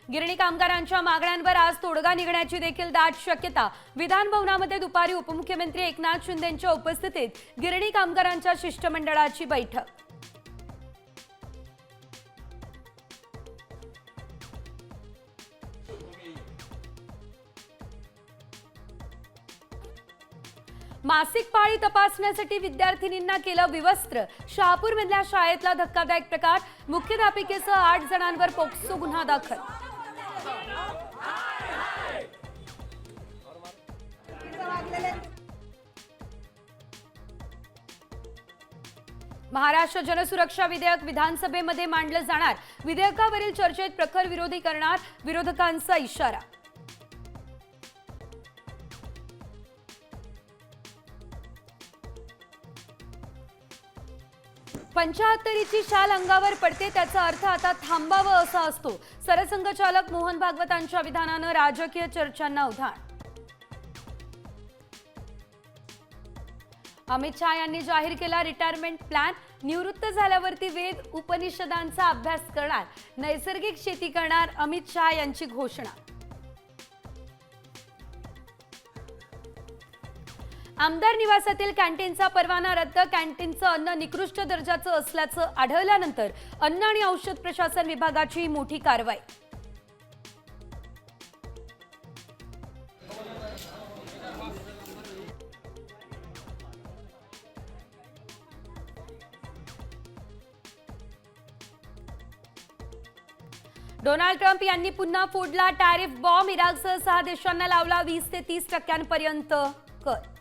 गिरणी कामगारांच्या मागण्यांवर आज तोडगा निघण्याची देखील दाट शक्यता। विधान भवनामध्ये दुपारी उपमुख्यमंत्री एकनाथ शिंदेंच्या उपस्थितीत गिरणी कामगारांच्या शिष्टमंडळाची बैठक। मासिक पाळी तपासण्यासाठी विद्यार्थिनींना केलं विवस्त्र। शहापूरमधल्या शाळेतला धक्कादायक प्रकार। मुख्याध्यापिकेसह 8 जणांवर पोक्सो गुन्हा दाखल। महाराष्ट्र जनसुरक्षा विधेयक विधानसभेमध्ये मांडलं जाणार। विधेयकावरील चर्चेत प्रखर विरोधी करणार विरोधकांचा इशारा। पंचाहत्तरीची शाल अंगावर पडते त्याचा अर्थ आता थांबावं असा असतो। सरसंघचालक मोहन भागवतांच्या विधानानं राजकीय चर्चांना उधाण। अमित शाह यांनी जाहीर केला रिटायरमेंट प्लॅन। निवृत्त झाल्यावरती वेद उपनिषदांचा अभ्यास करणार, नैसर्गिक शेती करणार अमित शाह यांची घोषणा। आमदार निवासातील कॅन्टीनचा परवाना रद्द। कॅन्टीनचं अन्न निकृष्ट दर्जाचं असल्याचं आढळल्यानंतर अन्न आणि औषध प्रशासन विभागाची मोठी कारवाई। डोनाल्ड ट्रम्प यांनी पुन्हा फोडला टॅरिफ बॉम्ब। इराकसह 6 देशांना लावला 20 ते 30% कर।